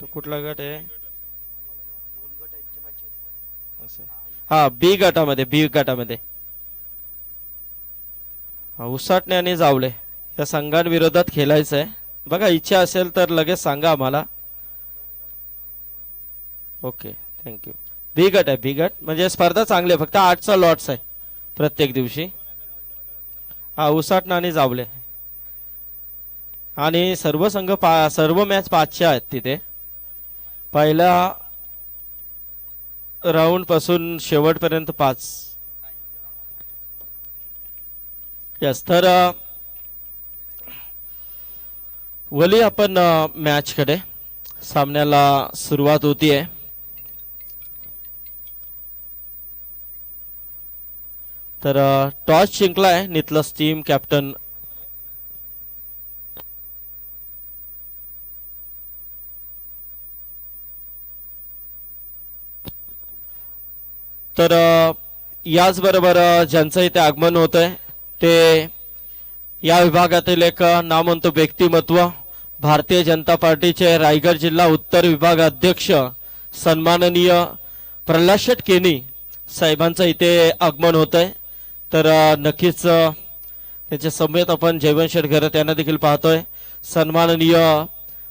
तो कुठला गट आहे? हा, बी गटामध्ये, बी गटामध्ये उसाटणे आणि जावळे या संघांविरोधात खेळायचं आहे. बघा, इच्छा असेल तर लगेच सांगा आम्हाला. Okay, thank you. बी गट आहे, बी गट म्हणजे स्पर्धा चांगली आहे. फक्त 8चा लॉट्स आहे प्रत्येक दिवशी. हा, उसाटणे आणि जावले आणि सर्व संघ सर्व मॅच 5च्या आहेत तिथे. पहिल्या राऊंड पासून शेवटपर्यंत 5. यस, तर वली आपण मॅच कडे सामन्याला सुरुवात होतीये. तर टॉस जिंकलाय नितलस टीम कॅप्टन तर याचबरोबर ज्यांचं इथे आगमन होत आहे ते या विभागातील एक नामवंत व्यक्तिमत्व, भारतीय जनता पार्टीचे रायगड जिल्हा उत्तर विभाग अध्यक्ष सन्माननीय प्रल्हाद शेठ केनी साहेबांचं इथे आगमन होत आहे. तर नक्कीच त्याच्या समेत आपण जयवंत शेठ घरत यांना देखील पाहतोय. सन्माननीय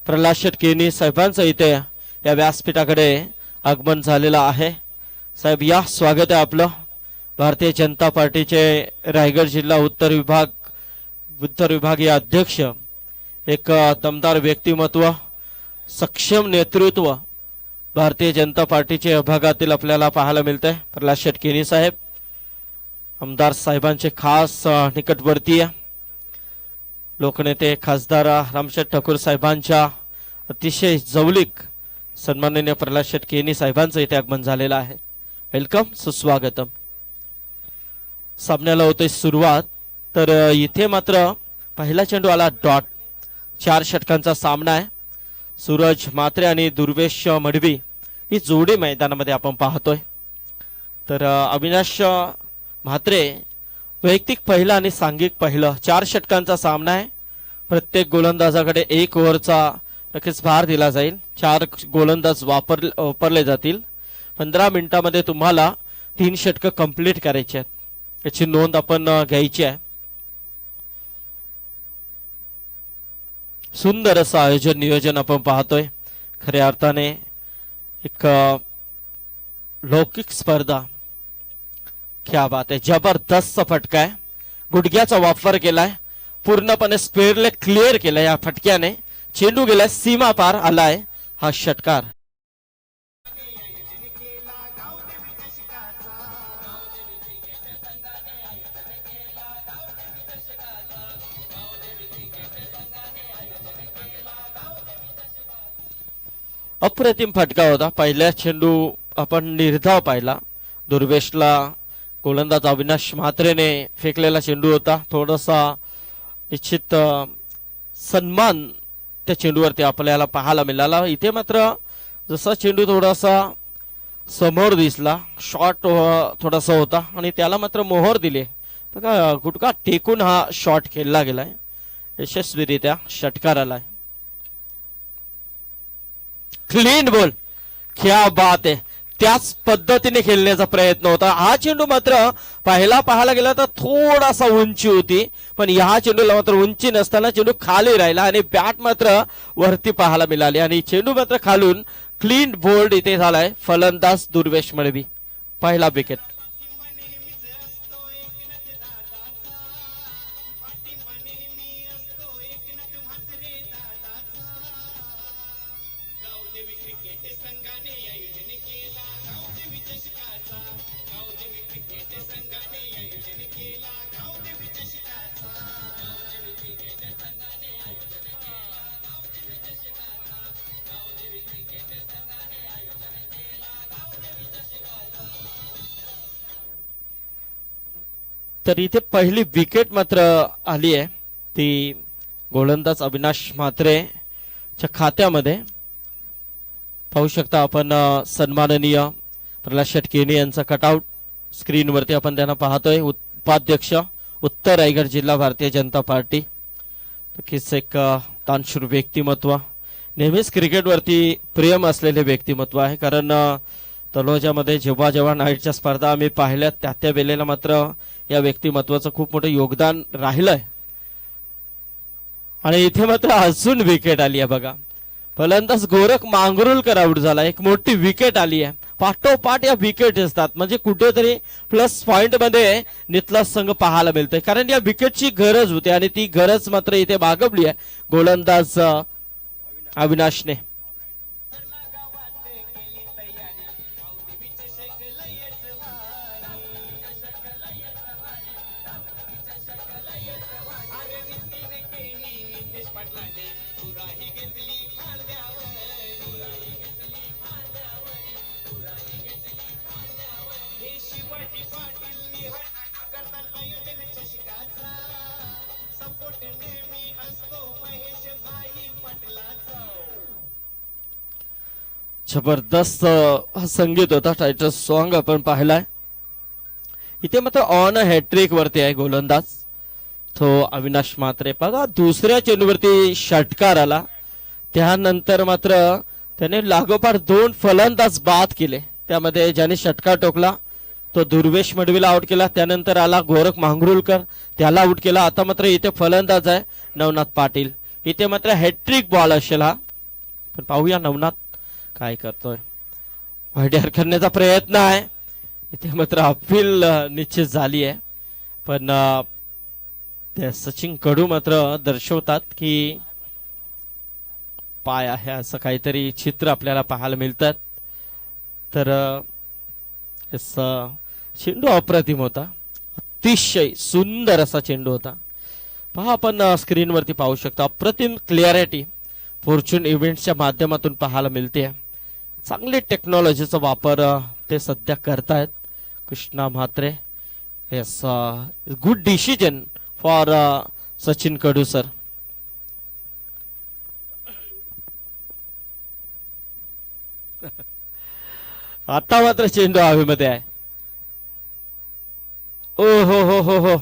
प्रल्हाद शेठ केनी साहेबांचं इथे या व्यासपीठाकडे आगमन झालेलं आहे. साहेब या, स्वागत आहे आपलं. भारतीय जनता पार्टीचे रायगड जिल्हा उत्तर विभागीय अध्यक्ष, एक दमदार व्यक्तिमत्व, सक्षम नेतृत्व भारतीय जनता पार्टीचे विभागातील आपल्याला पाहायला मिळतंय. प्रल्हाद शेठ केनी साहेब आमदार साहेबांचे खास निकटवर्तीय लोकनेते खासदार रामशेठ ठाकूर साहेबांच्या अतिशय जवळीक सन्माननीय प्रल्हाद शेठ केनी साहेबांचं इथे आगमन झालेलं आहे. वेलकम, सुस्वागतम. सामन्याला होते सुरुवात. तर इथे मात्र पहिला चेंडू आला डॉट. 4 षटकांचा सामना आहे. सूरज म्हात्रे आणि दुर्वेश मडवी ही जोडी मैदानामध्ये आपण पाहतोय. तर अविनाश म्हात्रे वैयक्तिक पहिला आणि सांघिक पहिलं. 4 षटकांचा सामना आहे. प्रत्येक गोलंदाजाकडे 1 ओव्हरचा नक्कीच भार दिला जाईल. 4 गोलंदाज वापरले जातील. 15 मिनिटांमध्ये तुम्हाला 3 षटकं कंप्लीट करायची आहेत. याची नोंद आपण घ्यायची आहे. सुंदर असं आयोजन नियोजन आपण पाहतोय. खऱ्या अर्थाने एक लौकिक स्पर्धा. क्या बात आहे, जबरदस्त फटका आहे. गुडघ्याचा वापर केलाय, पूर्णपणे स्क्वेअर लेग क्लिअर केलाय. या फटक्याने चेंडू गेलाय, सीमा पार आलाय हा षटकार. अप्रतिम फटका होता. पहिल्या चेंडू आपण निर्धाव पाहिला. दुर्वेशला गोलंदाज अविनाश म्हात्रेने फेकलेला चेंडू होता. थोडासा निश्चित सन्मान त्या चेंडूवरती आपल्याला पाहायला मिळाला. इथे मात्र जसा चेंडू थोडासा समोर दिसला, शॉट थोडासा होता आणि त्याला मात्र मोहर दिली. बघा, गुटका टेकून हा शॉट खेळला गेलाय. यशस्वीरित्या षटकार आलाय. Clean ball. क्या बात आहे. त्याच पद्धतीने खेळण्याचा प्रयत्न होता. हा चेंडू मात्र पहिला पाहायला गेला तर थोडासा उंची होती, पण या चेंडूला मात्र उंची नसताना चेंडू खाली राहिला आणि बॅट मात्र वरती पाहायला मिळाली आणि चेंडू मात्र खालून क्लीन बोल्ड इथे झालाय. फलंदाज दुर्वेश मळवी, पहिला विकेट. तर इथे पहिली विकेट मात्र आली आहे. ती गोलंदाज अविनाश म्हात्रेच्या खात्यामध्ये पाहू शकता आपण. सन्माननीय प्रल्हाद शेठ केनी यांचा कटआउट स्क्रीनवरती आपण त्यांना पाहतोय. उपाध्यक्ष उत्तर रायगड जिल्हा भारतीय जनता पार्टी. नक्कीच एक दानशूर व्यक्तिमत्व, नेहमीच क्रिकेटवरती प्रेम असलेले व्यक्तिमत्व आहे. कारण तलोजामध्ये जेव्हा जेव्हा नाईटच्या स्पर्धा आम्ही पाहिल्या त्या वेळेला मात्र या व्यक्तिमत्वाचं खूप मोठं योगदान राहिलंय. आणि इथे मात्र अजून विकेट आली आहे बघा. फलंदाज गोरख मांगरुळकर आउट झाला. एक मोठी विकेट आली आहे. पाठोपाठ या विकेट असतात म्हणजे कुठेतरी प्लस पॉइंट मध्ये नितलास संघ पाहायला मिळतोय. कारण या विकेटची गरज होती आणि ती गरज मात्र इथे भागवली आहे गोलंदाज अविनाशने. जबरदस्त संगीत होता. टायटल सॉन्ग आपण पाहिलाय. इथे मात्र ऑन हॅट्रिक वरती आहे गोलंदाज तो अविनाश म्हात्रे. बघा दुसऱ्या चेंडूवरती षटकार आला. त्यानंतर मात्र त्याने लागोपाठ 2 फलंदाज बाद केले. त्यामध्ये ज्याने षटकार टोकला तो दुर्वेश मडवीला आउट केला. त्यानंतर आला गोरख मांगरुळकर, त्याला आउट केला. आता मात्र इथे फलंदाज आहे नवनाथ पाटील. इथे मात्र हॅट्रिक बॉल असेल हा. पण पाहूया नवनाथ काय करतोय. वाईडर करण्याचा प्रयत्न आहे. इथे मात्र अपील निश्चित झाली आहे. पण त्या सचिन कडू मात्र दर्शवतात की पाय आहे असं काहीतरी चित्र आपल्याला पाहायला मिळतात. तर चेंडू अप्रतिम होता. अतिशय सुंदर असा चेंडू होता. पहा आपण स्क्रीनवरती पाहू शकतो. अप्रतिम क्लिअरिटी फॉर्च्यून इव्हेंट्सच्या माध्यमातून पाहायला मिळते. चांगली टेक्नॉलॉजीचा वापर ते सध्या करतायत Krishna Mhatre. Yes good decision for Sachin Kadu sir. आता मात्र चेंडू हवेमध्ये आहे. ओ हो हो हो हो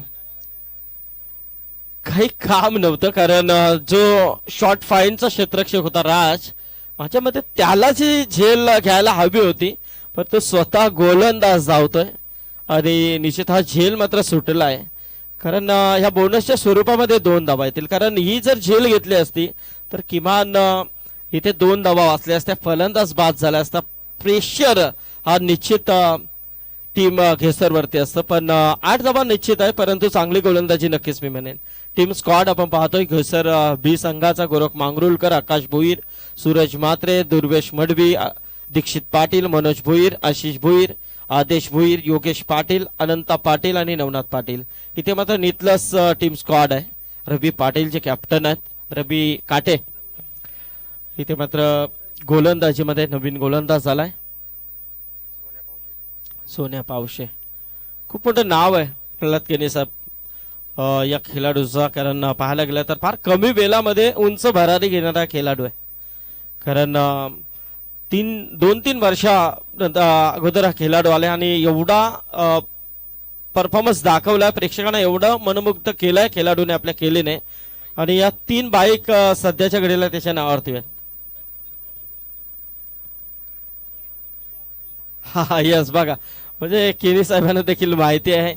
काही काम नव्हतं. कारण जो शॉर्ट फाईनचा क्षेत्ररक्षक होता राज, माझ्या मते त्याला जी झेल घ्यायला हवी होती पण तो स्वतः गोलंदाज धावतोय आणि निश्चित हा झेल मात्र सुटला आहे. कारण ह्या बोनसच्या स्वरूपामध्ये 2 धावा येतील. कारण ही जर झेल घेतली असती तर किमान इथे 2 धावा वाचल्या असत्या. फलंदाज बाद झाला असता. प्रेशर हा निश्चित टीम घेसरवरती असतं. पण 8 धावा निश्चित आहे परंतु चांगली गोलंदाजी नक्कीच मी म्हणेन. टीम स्क्वॉड आपण पाहतोय. घोसर बी संघाचा गोरख मांगरुळकर, आकाश भोईर, सूरज म्हात्रे, दुर्वेश मडवी, दीक्षित पाटील, मनोज भोईर, आशिष भोईर, आदेश भोईर, योगेश पाटील, अनंता पाटील आणि नवनाथ पाटील. इथे मात्र नितलस टीम स्क्वॉड आहे. रवी पाटील जे कॅप्टन आहेत, रवी काटे. इथे मात्र गोलंदाजीमध्ये नवीन गोलंदाज झालाय सोन्या पावशे. खूप मोठं नाव आहे प्रल्हाद केने साहेब या खेळाडूचा. कारण पाहायला गेलं तर फार कमी वेळामध्ये उंच भरारी घेणारा खेळाडू आहे. कारण 2-3 वर्षा अगोदर हा खेळाडू आले आणि एवढा परफॉर्मन्स दाखवलाय. प्रेक्षकांना एवढं मनमुग्ध केलंय खेळाडूने आपल्या केलीने. आणि या 3 बाईक सध्याच्या घडीला त्याच्या नावावरती आहेत. हा यस बघा म्हणजे केनी साहेबांना देखील माहिती आहे.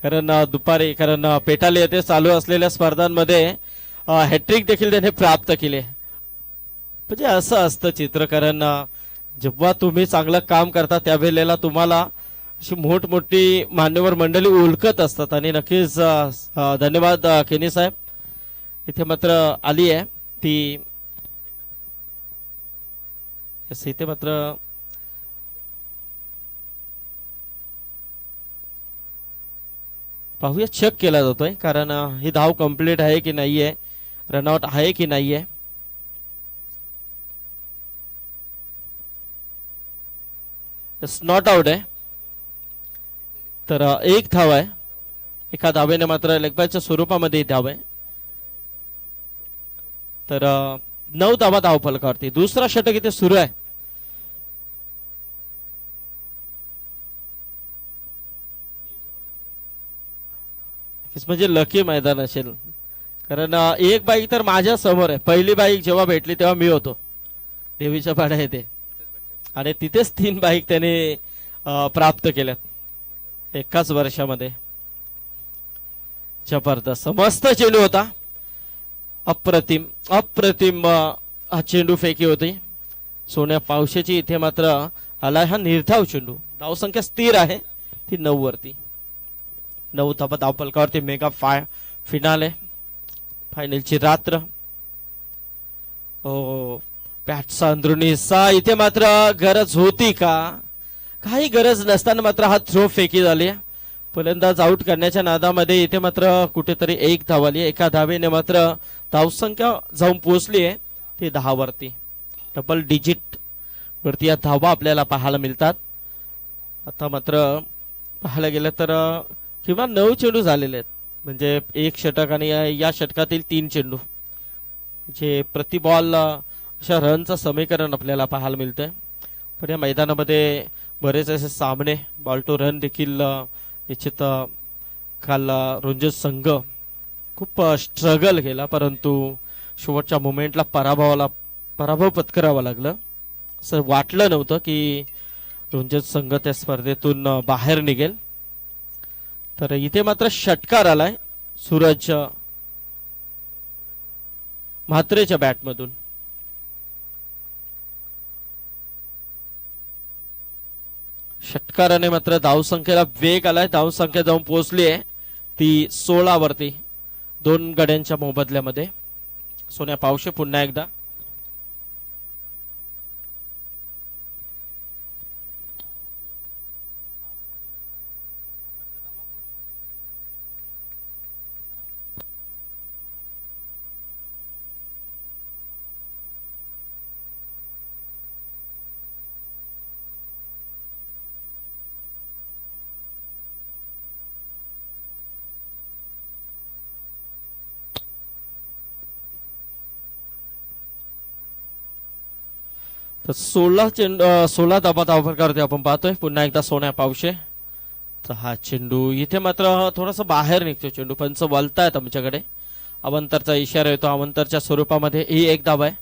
कारण दुपारी कारण पेटाले येथे चालू असलेल्या स्पर्धांमध्ये हॅट्रिक देखील त्याने प्राप्त केले. म्हणजे असं असतं चित्र. कारण जेव्हा तुम्ही चांगलं काम करता त्यावेळेला तुम्हाला अशी मोठमोठी मान्यवर मंडळी ओळखत असतात. आणि नक्कीच धन्यवाद केनी साहेब. इथे मात्र आली आहे ती. इथे मात्र पाहूया चेक केला जातोय. कारण ही धाव कंप्लीट आहे की नाहीये, रनआउट आहे की नाहीये. नॉट आउट आहे. तर 1 धाव आहे. एका धावेने मात्र लेगबायच्या स्वरूपामध्ये धाव आहे. तर 9 धावा धाव फलकावरती. दुसरा षटक इथे सुरू आहे. म्हणजे लकी मैदान असेल. कारण एक बाईक तर माझ्या समोर आहे. पहिली बाईक जेव्हा भेटली तेव्हा मी होतो. देवीच्या पाड्या येते आणि तिथेच 3 बाईक त्याने प्राप्त केल्यात एकाच वर्षामध्ये. जबरदस्त मस्त चेंडू होता. अप्रतिम अप्रतिम हा चेंडू फेकी होती सोन्या पावशेची. इथे मात्र आलाय हा निर्धाव चेंडू. धावसंख्या स्थिर आहे ती 9 वरती. 9 धावा धावफलकावरती मेगा फिनाले फायनलची रात्र. ओ बॅटचा अंदरुनी हिस्सा. इथे मात्र गरज होती का? काही गरज नसताना मात्र हा थ्रो फेकी झाली. फलंदाज आउट करण्याच्या नादामध्ये इथे मात्र कुठेतरी 1 धाव आली. एका धावेने मात्र धावसंख्या जाऊन पोहोचली आहे ती 10 वरती. डबल डिजिट वरती या धावा आपल्याला पाहायला मिळतात. आता मात्र पाहायला गेलं तर किंवा 9 चेंडू झालेले आहेत म्हणजे 1 षटक आणि या षटकातील 3 चेंडू जे प्रति बॉल अशा रनचं समीकरण आपल्याला पाहायला मिळतंय. पण या मैदानामध्ये बरेच असे सामने बॉल टू रन देखील निश्चित काल रुंजत संघ खूप स्ट्रगल केला परंतु शेवटच्या मोमेंटला पराभव पत्करावा लागला. असं वाटलं नव्हतं की रुंजत संघ त्या स्पर्धेतून बाहेर निघेल. तर इथे मात्र षटकार आलाय सूरज म्हात्रेच्या बॅटमधून. षटकाराने मात्र धावसंख्येला वेग आलाय. धावसंख्या जाऊन पोहोचली आहे ती 16 वरती 2 गड्यांच्या मोबदल्यामध्ये. सोन्या पावशे पुन्हा एकदा. तर 16 धावा धावफलकावरती आपण पाहतोय पुन्हा एकदा सोन्या पावशे. तर हा चेंडू इथे मात्र थोडासा बाहेर निघतो चेंडू. पंच वळतायत आमच्याकडे. अवंतरचा इशारा येतो. अवंतरच्या स्वरूपामध्ये ही 1 धाव आहे.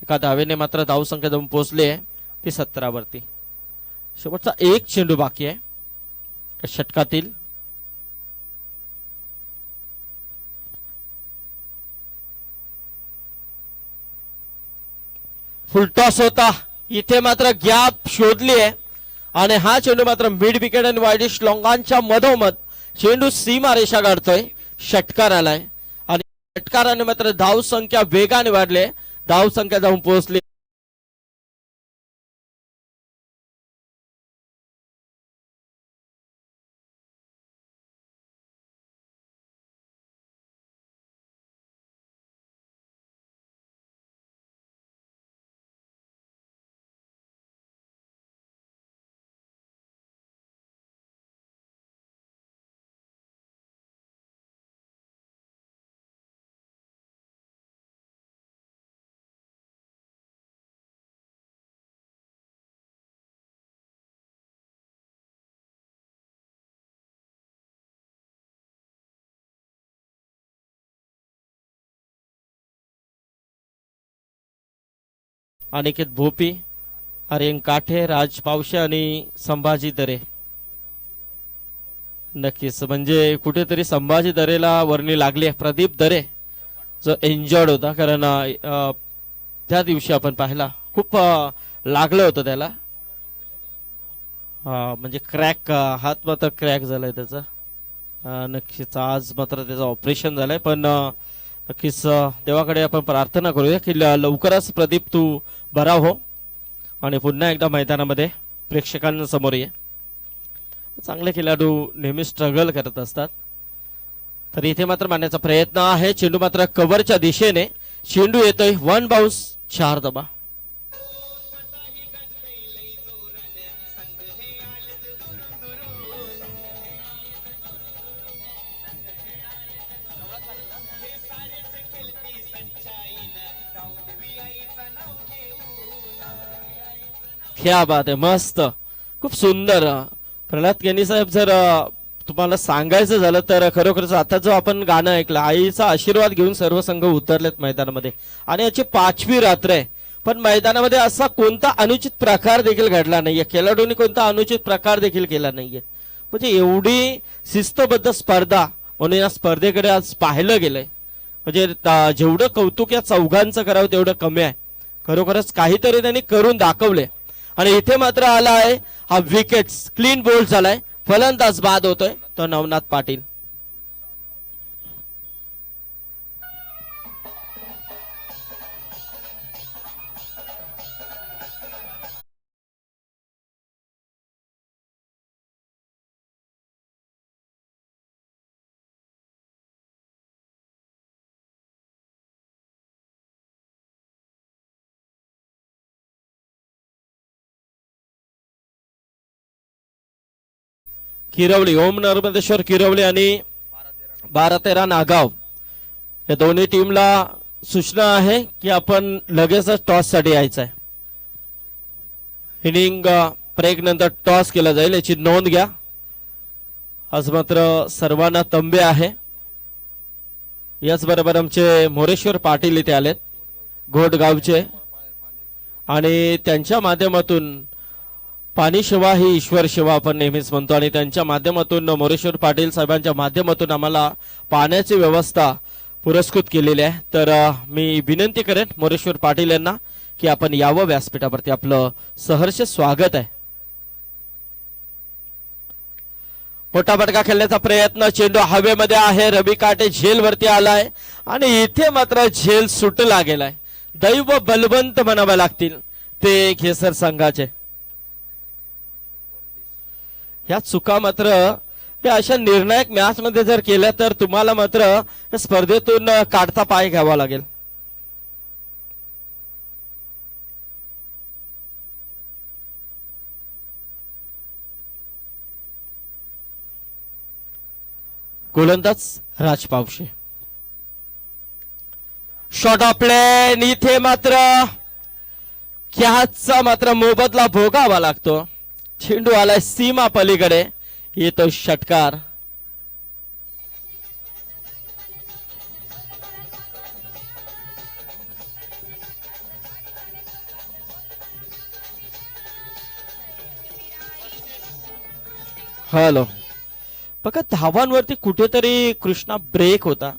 एका धावेने मात्र धावसंख्या जाऊन पोहोचली आहे ती 17 वरती. शेवटचा 1 चेंडू बाकी आहे षटकातील. फुलटॉस होता. इथे मात्र गॅप शोधली आहे आणि हा चेंडू मात्र मिड विकेट आणि वाईडिश लॉंगांच्या मधोमध चेंडू सीमा रेषा गाठतोय. षटकार आलाय आणि षटकाराने मात्र धावसंख्या वेगाने वाढले. धावसंख्या जाऊन पोहोचली अनिकेत भोपी, आर्यन काठे, राज पावशे आणि संभाजी दरे. नक्कीच म्हणजे कुठेतरी संभाजी दरेला वर्णी लागली. प्रदीप दरे जो इंजर्ड होता कारण त्या दिवशी आपण पाहिला खूप लागलं होतं त्याला. म्हणजे क्रॅक हात मात्र क्रॅक झालाय त्याचा. नक्कीच आज मात्र त्याचं ऑपरेशन झालंय पण नक्कीच देवाकडे आपण प्रार्थना करूया की लवकरच प्रदीप तू बरा हो आणि पुन्हा एकदा मैदानामध्ये प्रेक्षकांसमोर ये. चांगले खेळाडू नेहमी स्ट्रगल करत असतात. तर इथे मात्र मारण्याचा प्रयत्न आहे. चेंडू मात्र कव्हरच्या दिशेने. चेंडू येतोय 1 बाउन्स 4 धावा. क्या बात आहे. मस्त खूप सुंदर. प्रल्हाद केनी साहेब जर तुम्हाला सांगायचं झालं तर खरोखरच आता जो आपण गाणं ऐकलं आईचा आशीर्वाद घेऊन सर्व संघ उतरलेत मैदानामध्ये आणि याची 5वी रात्र आहे. पण मैदानामध्ये असा कोणता अनुचित प्रकार देखील घडला नाहीये, खेळाडूंनी कोणता अनुचित प्रकार देखील केला नाहीये. म्हणजे एवढी शिस्तबद्ध स्पर्धा म्हणून या स्पर्धेकडे आज पाहिलं गेलंय. म्हणजे जेवढं कौतुक या चौघांचं करावं तेवढं कमी आहे. खरोखरच काहीतरी त्यांनी करून दाखवले. आणि इथे मात्र आला आहे हा विकेट्स क्लीन बोल्ड झालाय. फलंदाज बाद होतोय तो नवनाथ पाटील. किरवली ओम नर्मदेश्वर किरवली आणि 12-13 नागाव या दोन्ही टीमला सूचना आहे की आपण लगेचच टॉस साठी यायचं आहे. इनिंग ब्रेक नंतर टॉस केला जाईल याची नोंद घ्या. आज मात्र सर्वांना तंबे आहे. याचबरोबर आमचे मोरेश्वर पाटील इथे आलेत घोटगावचे आणि त्यांच्या माध्यमातून पाणी सेवा ही ईश्वर सेवा आपण नेहमीच म्हणतो आणि त्यांच्या माध्यमातून मोरेश्वर पाटील साहेबांच्या माध्यमातून आम्हाला पाण्याची व्यवस्था पुरस्कृत केलेली आहे. तर मी विनंती करेन मोरेश्वर पाटील यांना की आपण यावं व्यासपीठावरती. आपलं सहर्ष स्वागत आहे. मोठा फटका खेळण्याचा प्रयत्न, चेंडू हवेमध्ये आहे. रवी काटे झेल वरती आलाय आणि इथे मात्र झेल सुटला गेलाय. दैव बलवंत म्हणावे लागतील ते खेसर संघाचे. या चुका मात्र या अशा निर्णायक मॅच मध्ये जर केल्या तर तुम्हाला मात्र या स्पर्धेतून काढता पाय घ्यावा लागेल. गोलंदाज राजपावशे. Shot of play. इथे मात्र कॅचचा मात्र मोबदला भोगावा लागतो. चेंडू आलाय सीमा पलीकडे. येतो षटकार. हॅलो बघा धावांवरती कुठेतरी कृष्णा ब्रेक होता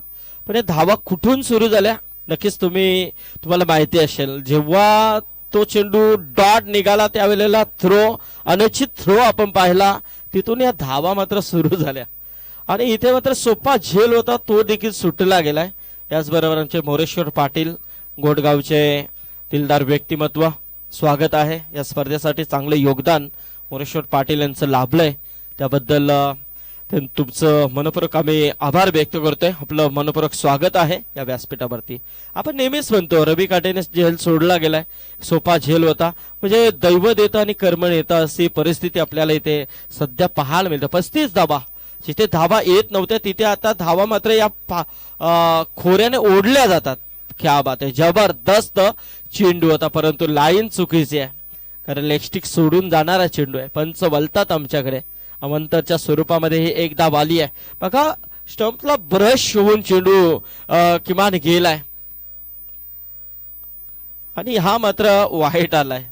पण या धावा कुठून सुरू झाल्या नक्कीच तुम्हाला माहिती असेल. जेव्हा तो चेंडू डॉट निघाला त्यावेळेला अनुचित थ्रो आपण पाहिला. तिथून या धावा मात्र सुरू झाल्या आणि इथे मात्र सोपा झेल होता तो देखील सुटला गेलाय. याचबरोबर आमचे मोरेश्वर पाटील गोडगावचे दिलदार व्यक्तिमत्व स्वागत आहे. या स्पर्धेसाठी चांगले योगदान मोरेश्वर पाटील यांचं लाभलंय त्याबद्दल तुमचं मनपूर्वक आम्ही आभार व्यक्त करतोय. आपलं मनपूर्वक स्वागत आहे या व्यासपीठावरती. आपण नेहमीच म्हणतो रवी काटेने झेल सोडला गेलाय. सोपा झेल होता म्हणजे दैव देतं आणि कर्म नेतं अशी परिस्थिती आपल्याला इथे सध्या पाहायला मिळते. 35 धावा जिथे धावा येत नव्हत्या तिथे आता धावा मात्र या खोऱ्याने ओढल्या जातात. क्या बात आहे. जबरदस्त चेंडू होता परंतु लाईन चुकीची आहे कारण लेगस्टिक सोडून जाणारा चेंडू आहे. पंच वलतात आमच्याकडे अवंतरच्या स्वरूपामध्ये ही एक धाव आली आहे. बघा स्टंपला ब्रश होऊन चेंडू किमान गेलाय आणि हा मात्र वाईट आलाय.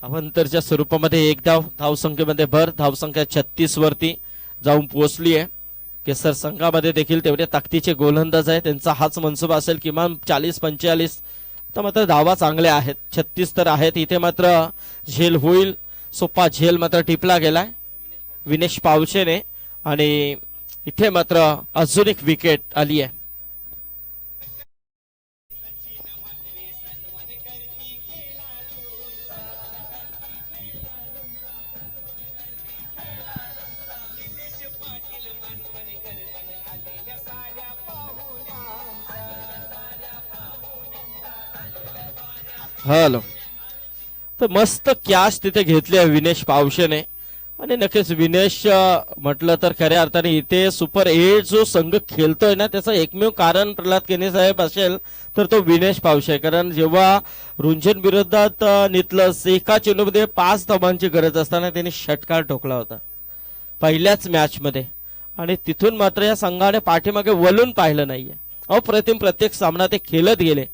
अवंतरच्या स्वरूपामध्ये एक धावसंख्येमध्ये भर. धावसंख्या 36 वरती जाऊन पोहोचली आहे. केसर संघामध्ये देखील तेवढे ताकदीचे गोलंदाज आहे. त्यांचा हाच मनसुबा असेल किमान 40-45. तर मात्र धावा चांगल्या आहेत. 36 तर आहेत. इथे मात्र झेल होईल. सोपा झेल मात्र टिपला गेलाय विनेश पावशेने आणि इथे मात्र अजून एक विकेट आली आहे. हॅलो तर मस्त कॅच तिथे घेतली आहे विनेश पावशेने आणि नक्कीच विनेश म्हटलं तर खऱ्या अर्थाने इथे सुपर 8 जो संघ खेळतोय ना त्याचं एकमेव कारण प्रल्हाद केने साहेब असेल तर तो विनेश पावशे. कारण जेव्हा रुंजन विरोधात नितलस एका चेंडूमध्ये 5 धावांची गरज असताना त्यांनी षटकार ठोकला होता पहिल्याच मॅच मध्ये आणि तिथून मात्र या संघाने पाठीमागे वळून पाहिलं नाहीये. अप्रतिम प्रत्येक सामना ते खेळत गेले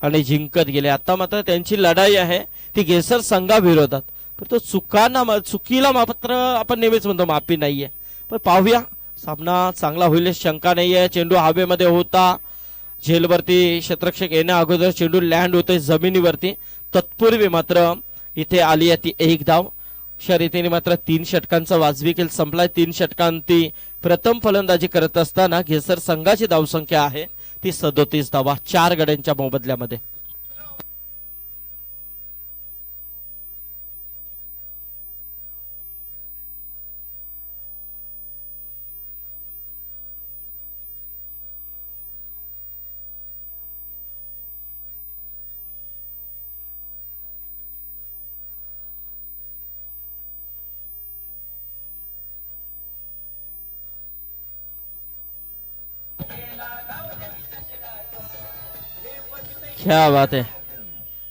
आणि जिंकत गेले. आता मात्र त्यांची लढाई आहे ती घेसर संघाविरोधात. पण तो चुकीला मात्र आपण नेहमीच म्हणतो माफी नाहीये. पण पाहूया सामना चांगला होईल शंका नाहीये. चेंडू हवेमध्ये होता, झेलवरती क्षेत्ररक्षक येण्या अगोदर चेंडू लँड होतोय जमिनीवरती. तत्पूर्वी मात्र इथे आली आहे ती एक धाव. अशा रीतीने मात्र 3 षटकांचा वाजवी खेळ संपलाय. 3 षटकांती प्रथम फलंदाजी करत असताना घेसर संघाची धावसंख्या आहे ती 37 धावा 4 गड्यांच्या मोबदल्यामध्ये. क्या बात आहे.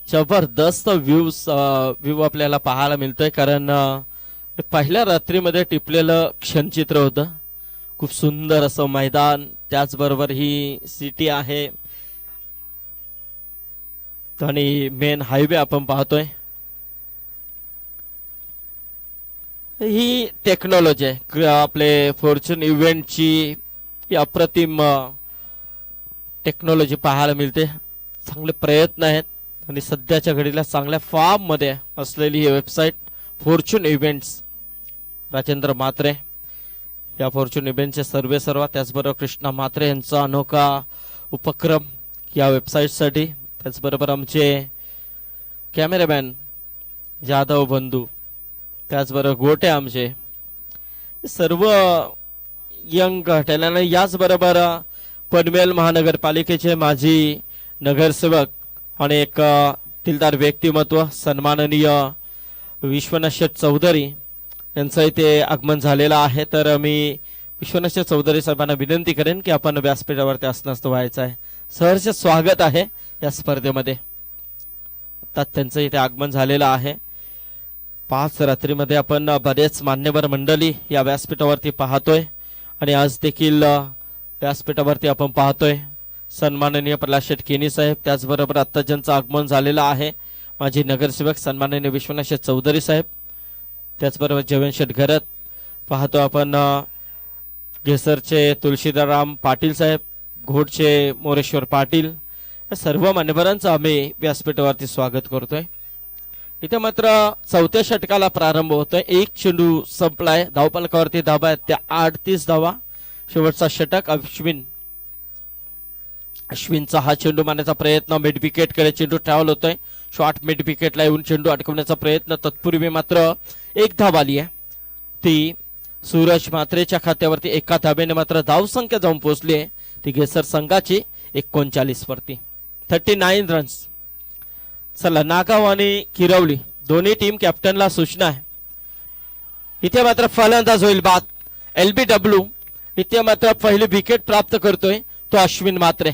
जबरदस्त व्ह्यू आपल्याला पाहायला मिळतोय. कारण पहिल्या रात्रीमध्ये टिपलेलं क्षणचित्र होतं. खूप सुंदर असं मैदान, त्याचबरोबर ही सिटी आहे आणि मेन हायवे आपण पाहतोय. ही टेक्नॉलॉजी आहे आपले फॉर्च्यून इव्हेंटची. ही अप्रतिम टेक्नॉलॉजी पाहायला मिळते. चांगले प्रयत्न आहेत आणि सध्याच्या घडीला चांगल्या फॉर्म मध्ये असलेली ही website fortune events. Rajendra Mhatre या फॉर्च्यून इव्हेंटचे सर्वेसर्वा, त्याचबरोबर कृष्णा म्हात्रे यांचा अनोखा उपक्रम या वेबसाईटसाठी. त्याचबरोबर आमचे कॅमेरामॅन जाधव बंधू, त्याचबरोबर गोटे आमचे सर्व यंग टॅलेंट. याचबरोबर पनवेल महानगरपालिकेचे माजी नगरसेवक आणि एक दिलदार व्यक्तिमत्व सन्माननीय विश्वनाथ शेठ चौधरी यांचं इथे आगमन झालेलं आहे. तर मी विश्वनाथ शेठ चौधरी साहेबांना विनंती करेन की आपण व्यासपीठावरती असण्यास व्हायचं आहे. सहर्ष स्वागत आहे या स्पर्धेमध्ये. आता त्यांचं इथे आगमन झालेलं आहे. 5 रात्रीमध्ये आपण बरेच मान्यवर मंडळी या व्यासपीठावरती पाहतोय आणि आज देखील व्यासपीठावरती आपण पाहतोय सन्माननीय प्रल्हाद शेठ केनी साहेब, त्याचबरोबर आता ज्यांचं आगमन झालेलं आहे माजी नगरसेवक सन्माननीय विश्वनाथ शेठ चौधरी साहेब, त्याचबरोबर जयवंत शेठ घरत पाहतो आपण, घेसरचे तुळशीराम पाटील साहेब, घोडचे मोरेश्वर पाटील, या सर्व मान्यवरांचं आम्ही व्यासपीठावरती स्वागत करतोय. इथे मात्र 4थ्या षटकाला प्रारंभ होतोय. एक चेंडू संपलाय, धावफलकावरती धाबा आहेत त्या 38 धावा. शेवटचा षटक अश्विनचा हा चेंडू मारण्याचा प्रयत्न, मिड विकेट कडे चेंडू ट्रॅव्हल होतोय. शॉर्ट मिड विकेटला येऊन चेंडू अडकवण्याचा प्रयत्न. तत्पूर्वी मात्र एक धाव आली आहे ती सूरज म्हात्रेच्या खात्यावरती. एका धाब्याने मात्र धावसंख्या जाऊन पोहोचली आहे ती घेसर संघाची 39 वरती. 39 रन्स. चला, नागाव आणि किरवली दोन्ही टीम कॅप्टनला सूचना आहे. इथे मात्र फलंदाज होईल बाद. LBW इथे मात्र पहिली विकेट प्राप्त करतोय तो अश्विन म्हात्रे.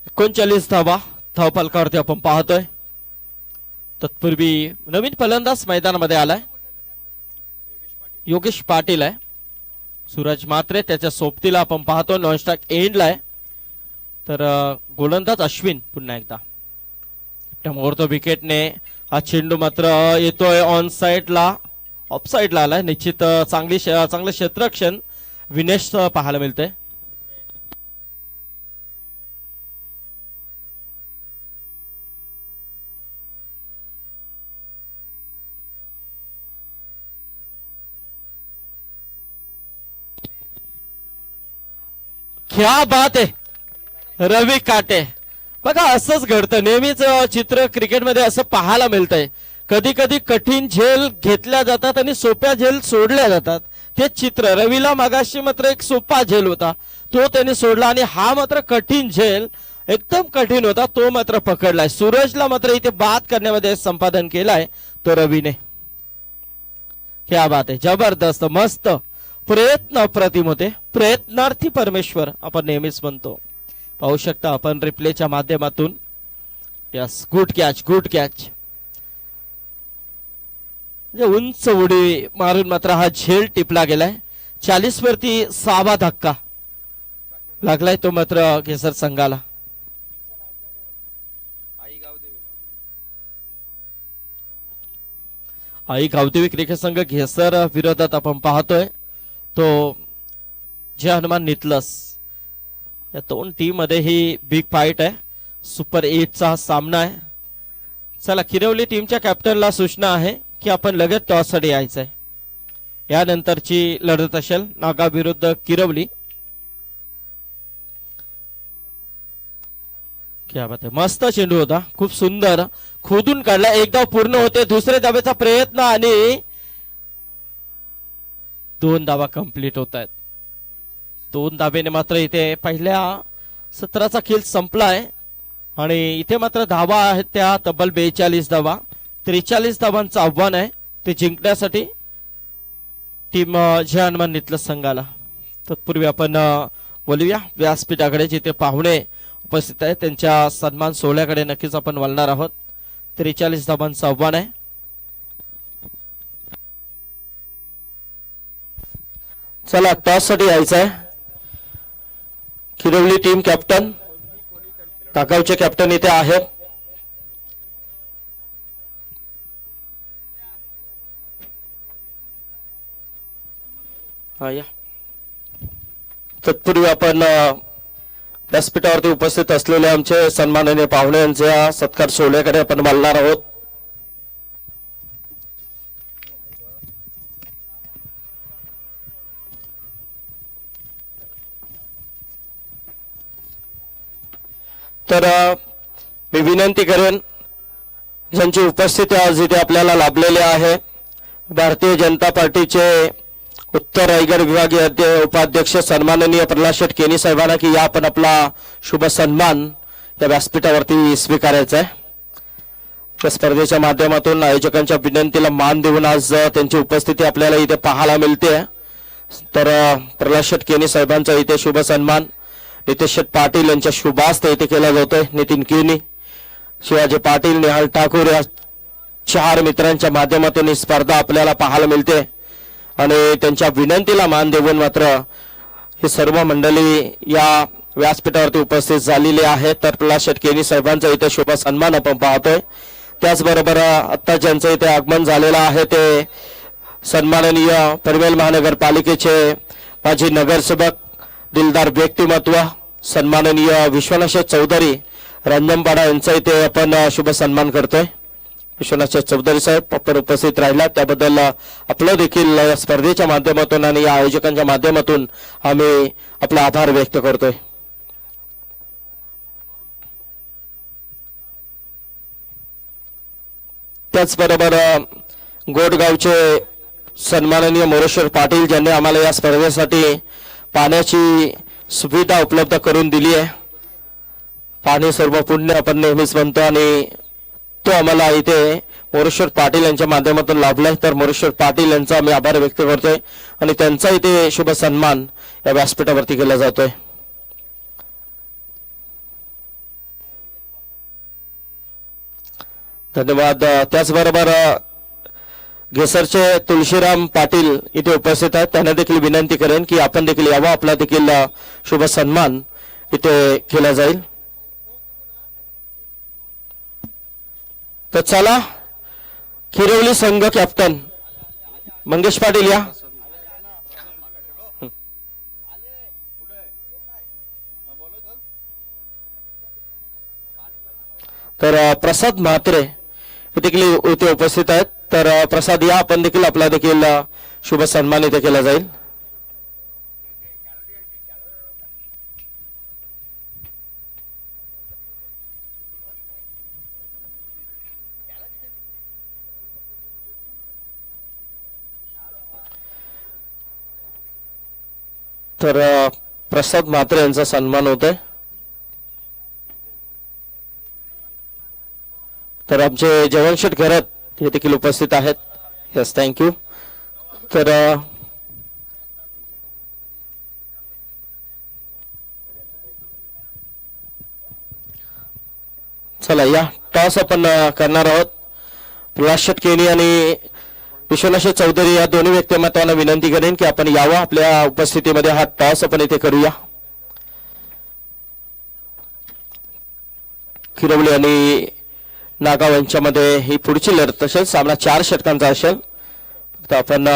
एकोणचाळीस धावा धावफलकावरती आपण पाहतोय. तत्पूर्वी नवीन फलंदाज मैदानामध्ये आलाय, योगेश पाटील आहे. सूरज म्हात्रे त्याच्या सोबतीला आपण पाहतो नॉनस्टॉक एंडला आहे. तर गोलंदाज अश्विन पुन्हा एकदा मोडतो विकेटने. हा चेंडू मात्र येतोय ऑन साइडला, ऑफ साइडला आलाय. निश्चित चांगलं क्षेत्ररक्षण विनेश पाहायला मिळतंय. क्या बात आहे रवी काटे. बघा असंच घडतं नेहमीच चित्र क्रिकेटमध्ये असं पाहायला मिळतंय. कधी कधी कठीण झेल घेतल्या जातात आणि सोप्या झेल सोडल्या जातात. ते चित्र रवीला मागाशी मात्र एक सोपा झेल होता तो त्याने सोडला आणि हा मात्र कठीण झेल एकदम कठीण होता तो मात्र पकडलाय. सूरजला मात्र इथे बाद करण्यामध्ये संपादन केलाय तो रवीने. क्या बात आहे जबरदस्त मस्त प्रयत्न अप्रतिम होते. प्रयत्नार्थी परमेश्वर आपण नेहमीच म्हणतो. पाहू शकता आपण रिप्लेच्या माध्यमातून. Yes good catch good catch. उंच उडी मारून मात्र हा झेल टिपला गेलाय. 40 वरती 6वा धक्का लागलाय तो मात्र केसर संघाला. आई गावदेवी क्रिकेट संघ घेसर विरोधात आपण पाहतोय तो जय हनुमान नितलस. या दोन टीम मध्ये ही बिग फाईट आहे. सुपर 8चा हा सामना आहे. चला किरवली टीमच्या कॅप्टनला सूचना आहे की आपण लगेच टॉस साठी यायचंय. यानंतरची लढत असेल नागा विरुद्ध किरवली. क्या बात आहे मस्त चेंडू होता खूप सुंदर खोदून काढला. एकदा पूर्ण होते दुसरे धाब्याचा प्रयत्न आणि 2 धावा कंप्लीट होत आहेत. 2 धाब्याने मात्र इथे पहिल्या सत्राचा खेळ संपलाय आणि इथे मात्र धावा आहेत त्या तब्बल 42 धावा. 43 धावांचं आव्हान आहे ते जिंकण्यासाठी टीम जय हनुमान नितलस संघाला. तत्पूर्वी आपण बोलूया व्यासपीठाकडे जिथे पाहुणे उपस्थित आहेत त्यांच्या सन्मान सोहळ्याकडे नक्कीच आपण वळणार आहोत. 43 धावांचं आव्हान आहे. चला टॉस साठी यायचं आहे. किरवली टीम कॅप्टन काकावचे कॅप्टन इथे आहेत. तत्पूर्वी आपण व्यासपीठावरती उपस्थित असलेले आमचे सन्माननीय पाहुणे यांच्या सत्कार सोहळ्याकडे आपण वळणार आहोत. तर मी विनंती करेन ज्यांची उपस्थिती आज इथे आपल्याला लाभलेली आहे भारतीय जनता पार्टीचे उत्तर रायगड विभागीय उपाध्यक्ष सन्माननीय प्रल्हाद शेठ केनी साहेबांना की या आपण आपला शुभ सन्मान या व्यासपीठावरती स्वीकारायचा आहे. त्या स्पर्धेच्या माध्यमातून आयोजकांच्या विनंतीला मान देऊन आज त्यांची उपस्थिती आपल्याला इथे पाहायला मिळते. तर प्रल्हाद शेठ केनी साहेबांचा इथे शुभ सन्मान नितेश शेठ पाटील यांच्या शुभास्ते इथे केला जातोय. नितीन केनी शिवाजी पाटील निहाल ठाकूर या 4 मित्रांच्या माध्यमातून ही स्पर्धा आपल्याला पाहायला मिळते आणि त्यांच्या विनंतीला मान देऊन मात्र ही सर्व मंडळी या व्यासपीठावरती उपस्थित झालेली आहेत. तर प्रल्हाद शेठ केनी साहेबांचा इथे शुभ सन्मान आपण पाहतोय. त्याचबरोबर आता ज्यांचं इथे आगमन झालेलं आहे ते सन्माननीय पनवेल महानगरपालिकेचे माजी नगरसेवक दिलदार व्यक्तिमत्व सन्माननीय विश्वनाथ चौधरी रंजनपाडा यांचा इथे आपण शुभ सन्मान करतोय. विश्वनाथ चौधरी साहेब आपण उपस्थित राहिला त्याबद्दल आपलं देखील स्पर्धेच्या माध्यमातून आणि या आयोजकांच्या माध्यमातून आम्ही आपला आभार व्यक्त करतोय. त्याचबरोबर गोडगावचे सन्माननीय मोरेश्वर पाटील ज्यांनी आम्हाला या स्पर्धेसाठी पाण्याची सुविधा उपलब्ध करून दिली आहे. पाणी सर्व पुण्य आपण नेहमीच म्हणतो आणि तो आम्हाला इथे मोरेश्वर पाटील यांच्या माध्यमातून लाभलाय. तर मोरेश्वर पाटील यांचा आम्ही आभार व्यक्त करतोय आणि त्यांचा इथे शुभ सन्मान या व्यासपीठावरती केला जातोय. धन्यवाद. त्याचबरोबर घेसरचे तुळशीराम पाटील इथे उपस्थित आहेत. त्यांना देखील विनंती करेन की आपण देखील यावं आपला देखील शुभ सन्मान इथे केला जाईल. तर चला किरवली संघ कॅप्टन मंगेश पाटील या. तर प्रसाद म्हात्रे देखील इथे उपस्थित आहेत. तर प्रसाद या आपण देखील आपला देखील शुभ सन्मान इथे केला जाईल. तर प्रसाद म्हात्रे यांचा सन्मान होतोय. तर आमचे जवानशेठ घरात हे देखील उपस्थित आहेत. Yes, thank you. तर चला या टॉस आपण करणार आहोत. प्रल्हाद शेटकेनी आणि विश्वनाथ चौधरी या दोन्ही व्यक्तिमत्वांना विनंती करेन की आपण यावं, आपल्या उपस्थितीमध्ये हा टॉस आपण इथे करूया. खिरवली आणि नागाव यांच्यामध्ये ही पुढची लढत असेल. सामना 4 षटकांचा असेल. तर आपण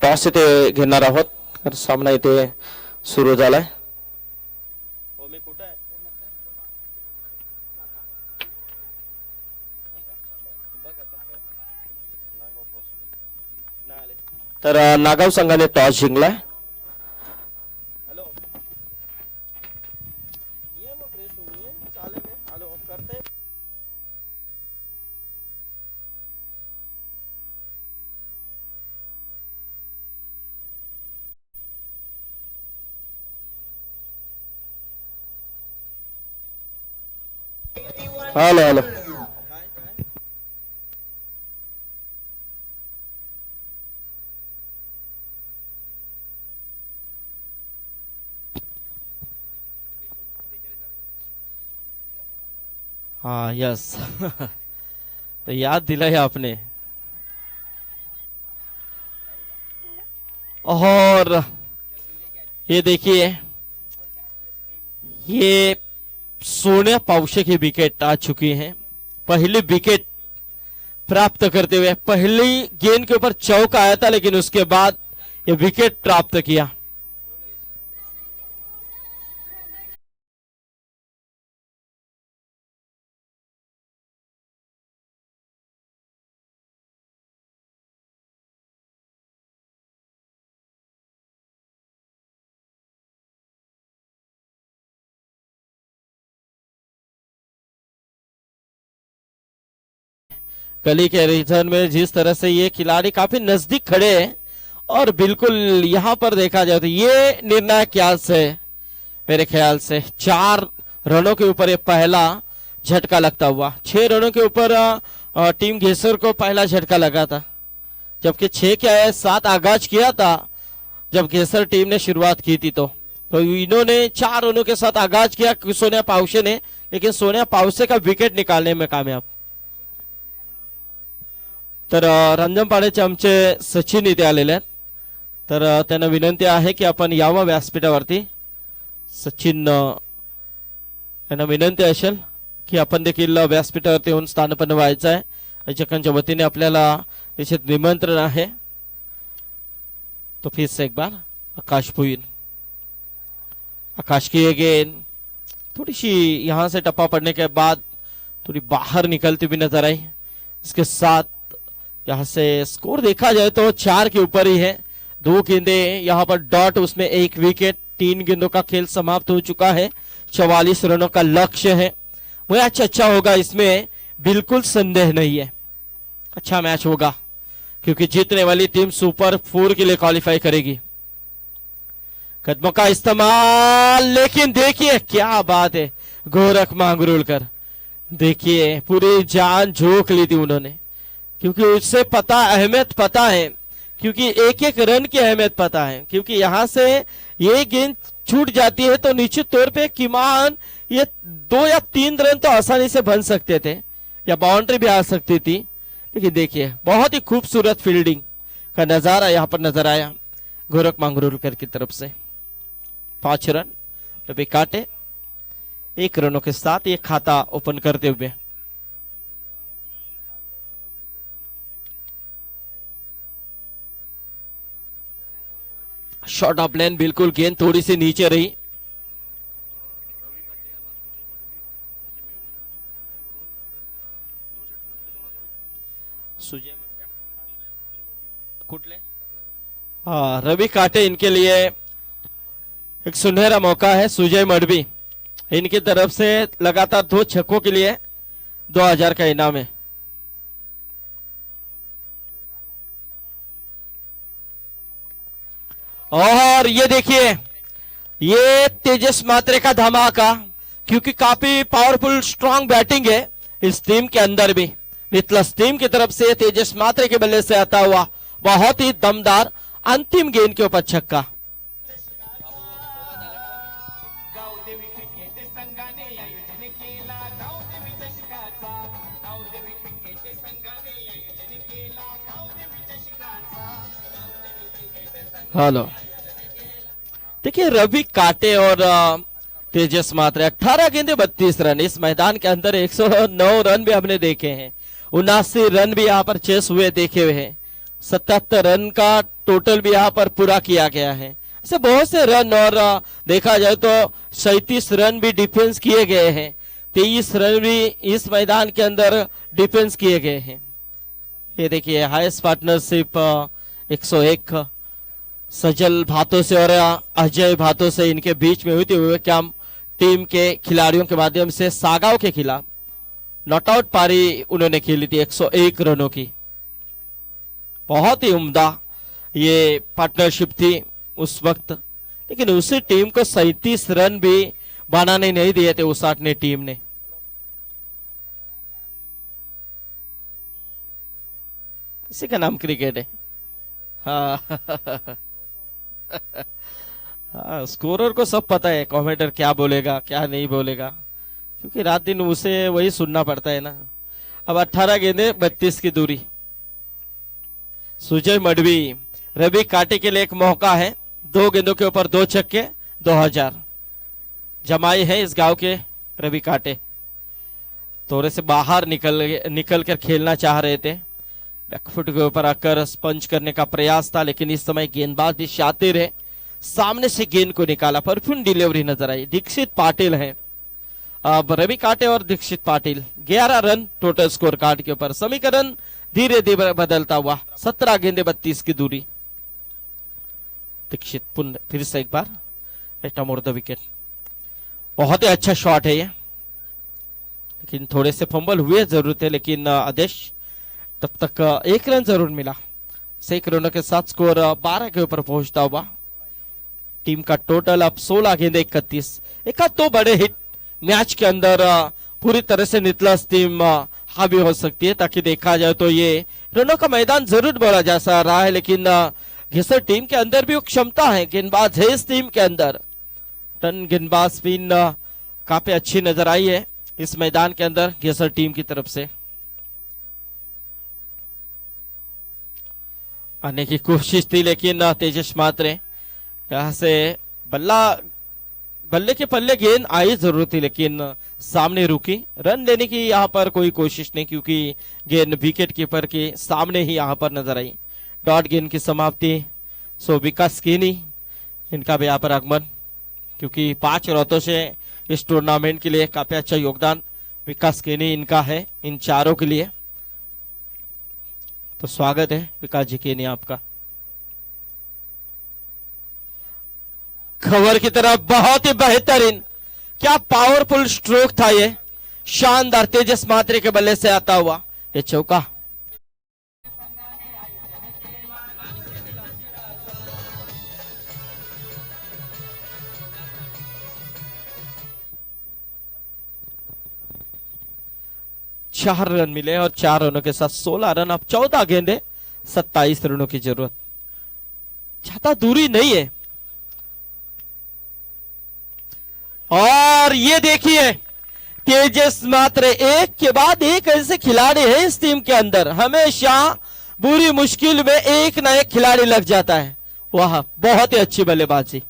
टॉस इथे घेणार आहोत. तर सामना इथे सुरू झालाय. तर नागाव संघाने टॉस जिंकलाय. Hello hello. हाँ यस. तो याद दिलाया आपने. और ये देखिए, ये सोनिया पावशे की विकेट आ चुकी है. पहली विकेट प्राप्त करते हुए पहली गेंद के ऊपर चौका आया था, लेकिन उसके बाद ये विकेट प्राप्त किया. गली के रीजन में जिस तरह से ये खिलाड़ी काफी नजदीक खड़े हैं, और बिल्कुल यहां पर देखा जाए तो ये निर्णायक ख्याल से, मेरे ख्याल से 4 रनों के ऊपर ये पहला झटका लगता हुआ. 6 रनों के ऊपर टीम घेसर को पहला झटका लगा था, जबकि 6 के 7 आगाज किया था जब घेसर टीम ने शुरुआत की थी. तो इन्होंने 4 रनों के साथ आगाज किया सोनिया पावशे ने, लेकिन सोनिया पावशे का विकेट निकालने में कामयाब. तर रंजन पाड्याचे आमचे सचिन इथे आलेले आहेत. तर त्यांना विनंती आहे की आपण यावं व्यासपीठावरती. सचिन यांना विनंती असेल की आपण देखील व्यासपीठावरती येऊन स्थानपन्न व्हायचं आहे. आयोजकांच्या वतीने आपल्याला निश्चित निमंत्रण आहे. तो फिर से एक बार आकाश भुईन. आकाश की गेंद थोड़ी सी यहां से टप्पा पड़ने के बाद थोड़ी बाहर निकलती भी नजर आई. इसके साथ यहां से स्कोर देखा जाए तो 4 के ऊपर ही है. 2 गेंदे यहां पर डॉट, उसमें 1 विकेट. 3 गेंदों का खेल समाप्त हो चुका है. 44 रनों का लक्ष्य है. मैच अच्छा होगा, इसमें बिल्कुल संदेह नहीं है. अच्छा मैच होगा क्योंकि जीतने वाली टीम सुपर 4 के लिए क्वालिफाई करेगी. कदमों का इस्तेमाल, लेकिन देखिए क्या बात है, गोरख मांगरोलकर. देखिए पूरी जान झोंक ली थी उन्होंने, क्योंकि उससे पता अहमियत पता है, क्योंकि एक एक रन की अहमियत पता है. क्योंकि यहां से ये गेंद छूट जाती है तो निश्चित तौर पे किमान ये 2 या 3 रन तो आसानी से बन सकते थे, या बाउंड्री भी आ सकती थी. लेकिन देखिए बहुत ही खूबसूरत फील्डिंग का नजारा यहां पर नजर आया गोरख मांगरोलकर की तरफ से. 5 रन रवि काटे 1 रनों के साथ ये खाता ओपन करते हुए. शॉर्ट ऑफ लेन, बिल्कुल गेंद थोड़ी सी नीचे रही. हाँ, रवि काटे इनके लिए एक सुनहरा मौका है. सुजय मडवी इनकी तरफ से लगातार 2 छक्कों के लिए 2000 का इनाम है. और ये देखिए ये तेजस मात्रे का धमाका, क्योंकि काफी पावरफुल स्ट्रांग बैटिंग है इस टीम के अंदर भी। नितलस टीम की तरफ से तेजस मात्रे के बल्ले से आता हुआ बहुत ही दमदार अंतिम गेंद के ऊपर छक्का। हेलो, देखिए रवि काटे और तेजस मात्रे 18 गेंदे 32 रन। इस मैदान के अंदर 109 रन भी हमने देखे हैं, 79 रन भी यहाँ पर चेस हुए देखे हुए हैं, 77 रन का टोटल भी यहाँ पर पूरा किया गया है। ऐसे बहुत से रन, और देखा जाए तो 37 रन भी डिफेंस किए गए हैं, 23 रन भी इस मैदान के अंदर डिफेंस किए गए हैं। ये देखिए हाईएस्ट पार्टनरशिप 101 सजल भातों से और अजय भातों से इनके बीच में हुई थी। विवेकम टीम के खिलाड़ियों के माध्यम से सागाव के खिलाफ नॉटआउट पारी उन्होंने खेली थी 101 रनों की। बहुत ही उम्दा ये पार्टनरशिप थी उस वक्त, लेकिन उसी टीम को 37 रन भी बनाने नहीं दिए थे उस आठने टीम ने। इसी का नाम क्रिकेट है। हाँ हाँ, स्कोरर को सब पता है कमेंटर क्या बोलेगा क्या नहीं बोलेगा, क्योंकि रात दिन उसे वही सुनना पड़ता है ना। अब 18 गेंदे 32 की दूरी। सुजय मडवी, रवि काटे के लिए एक मौका है, 2 गेंदों के ऊपर 2 छक्के, 2000 जमाई है इस गांव के रवि काटे। थोड़े से बाहर निकल कर खेलना चाह रहे थे, बैकफुट के ऊपर आकर स्पंज करने का प्रयास था, लेकिन इस समय गेंदबाज भी शातिर है, सामने से गेंद को निकाला, परफ्यूम डिलीवरी नजर आई। दीक्षित पाटिल है, अब रवि काटे और Dikshit Patil 11 run total score card के ऊपर। समीकरण धीरे धीरे बदलता हुआ, 17 गेंदे 32 की दूरी। दीक्षित फिर से एक बार लेफ्ट मोड़ द विकेट। बहुत ही अच्छा शॉट है ये, लेकिन थोड़े से फंबल हुए जरूर थे, लेकिन आदेश तब तक 1 रन जरूर मिला। 6 रनों के साथ स्कोर 12 के ऊपर पहुंचता हुआ। टीम का टोटल अब 16 गेंदे 31। एक तो बड़े हिट मैच के अंदर पूरी तरह से नितलस टीम हावी हो सकती है, ताकि देखा जाए तो ये रनों का मैदान जरूर बोला जा रहा है, लेकिन घिसर टीम के अंदर भी वो क्षमता है, गेंदबाज है इस टीम के अंदर। टन गेंदबाज स्पिन काफी अच्छी नजर आई है इस मैदान के अंदर घिसर टीम की तरफ से। आने की कोशिश थी, लेकिन तेजस मात्रे यहां से बल्ले के पल्ले गेंद आई जरूर थी, लेकिन सामने रुकी। रन लेने की यहां पर कोई कोशिश नहीं, क्योंकि गेंद विकेट कीपर के सामने ही यहां पर नजर आई। डॉट गेंद की समाप्ति। सो विकास कीनी, इनका भी यहां पर आगमन, क्योंकि 5 रौतों से इस टूर्नामेंट के लिए काफी अच्छा योगदान विकास कीनी इनका है, इन चारों के लिए। तो स्वागत है विकास जी कीनी आपका। खबर की तरफ, बहुत ही बेहतरीन, क्या पावरफुल स्ट्रोक था ये, शानदार तेजस मात्रे के बल्ले से आता हुआ ये चौका। चार रन मिले और 4 रनों के साथ 16 रन। अब 14 गेंदे 27 रनों की जरूरत, ज्यादा दूरी नहीं है। और ये देखिए तेजस मात्रे एक के बाद एक ऐसे खिलाड़ी है इस टीम के अंदर, हमेशा बुरी मुश्किल में एक ना एक खिलाड़ी लग जाता है। वाह, बहुत ही अच्छी बल्लेबाजी।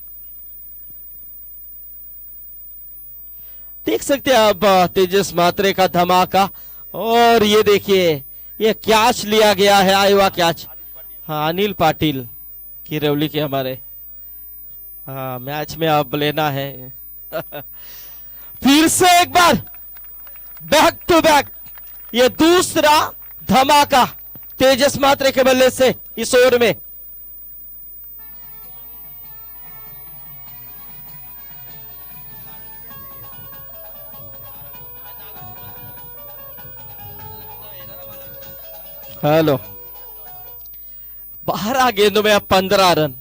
देख सकते हैं आप तेजस मात्रे का धमाका। और ये देखिए ये कैच लिया गया है, आईवा कैच। हाँ, अनिल पाटिल किरौली के हमारे। हाँ, मैच में अब लेना है। फिर से एक बार बैक टू बैक, ये दूसरा धमाका तेजस मात्रे के बल्ले से इस ओवर में। हेलो, 12 गेंदों में अब 15 रन।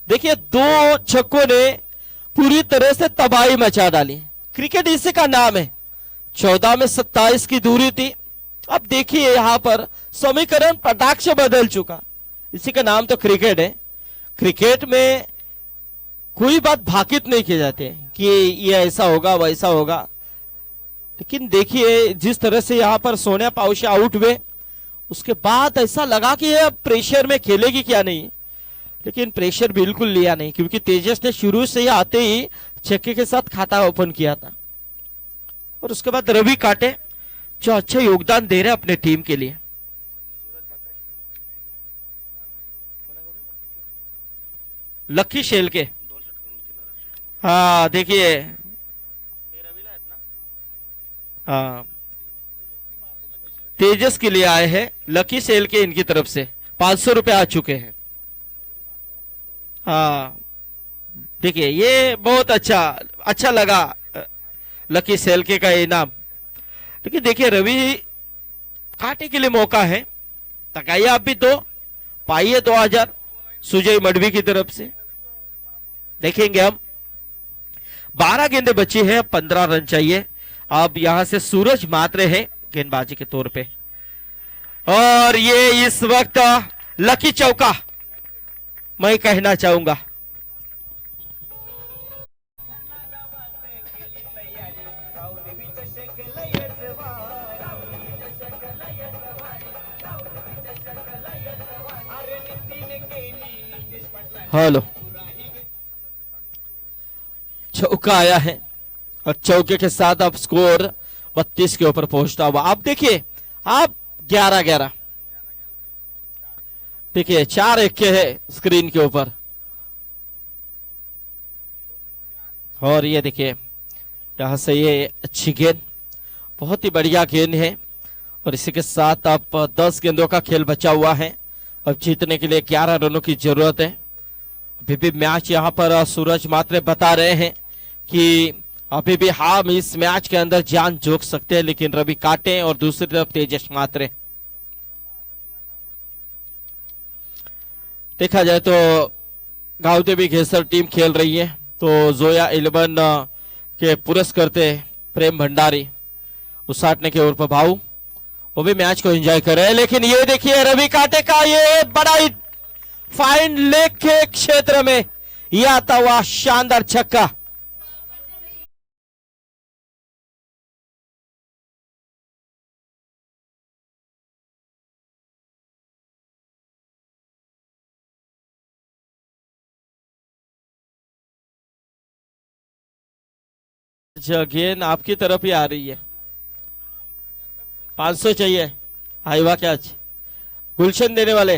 देखिए 2 छक्कों ने पूरी तरह से तबाही मचा डाली। क्रिकेट इसी का नाम है। 14 में 27 की दूरी थी। अब देखिए यहां पर समीकरण पटाख से बदल चुका। इसी का नाम तो क्रिकेट है। क्रिकेट में कोई बात भाकित नहीं की जाती है कि ये ऐसा होगा वैसा होगा, लेकिन देखिए जिस तरह से यहां पर सोनिया पाउशे आउट हुए उसके बाद ऐसा लगा कि ये प्रेशर में खेलेगी क्या नहीं, लेकिन प्रेशर बिल्कुल लिया नहीं क्योंकि तेजस ने शुरू से ही आते ही छक्के के साथ खाता ओपन किया था। और उसके बाद रवि काटे जो अच्छा योगदान दे रहे हैं अपने टीम के लिए। लकी शेल के, हाँ देखिए, हाँ तेजस के लिए आए हैं लकी सेल के, इनकी तरफ से 500 रुपए आ चुके हैं। हाँ देखिए ये बहुत अच्छा अच्छा लगा लकी सेल के का इनाम। लेकिन देखिए रवि काटे के लिए मौका है, तकाइए आप भी दो, पाइए 2000 सुजय मडवी की तरफ से। देखेंगे हम 12 गेंदें बची है, 15 रन चाहिए। अब यहां से सूरज मात्रे है गेंदबाजी के तौर पे, और ये इस वक्त लकी चौका मैं कहना चाहूंगा। हेलो, चौका आया है और चौके के साथ अब स्कोर 32 के ऊपर पहुंचता हुआ। आप देखिए, आप 11-11 देखिए, 4 इक्के है स्क्रीन के ऊपर, और ये देखिए यहां से ये अच्छी गेंद, बहुत ही बढ़िया गेंद है। और इसी के साथ अब 10 गेंदों का खेल बचा हुआ है और जीतने के लिए 11 रनों की जरूरत है। अभी भी मैच यहां पर सूरज मात्रे बता रहे हैं कि अभी भी हम इस मैच के अंदर जान जोक सकते हैं, लेकिन रवि काटे और दूसरी तरफ तेजस मात्रे। देखा जाए तो गांवदेवी घेसर टीम खेल रही है, तो जोया 11 के पुरस्कर्ते प्रेम भंडारी उसाटने के ओर पर भाऊ वो भी मैच को एंजॉय कर रहे हैं। लेकिन ये देखिए रवि काटे का ये बड़ा फाइन लेग के क्षेत्र में यह आता हुआ शानदार छक्का। गेंद आपकी तरफ ही आ रही है। 500 चाहिए आईवा कैच, गुलशन देने वाले।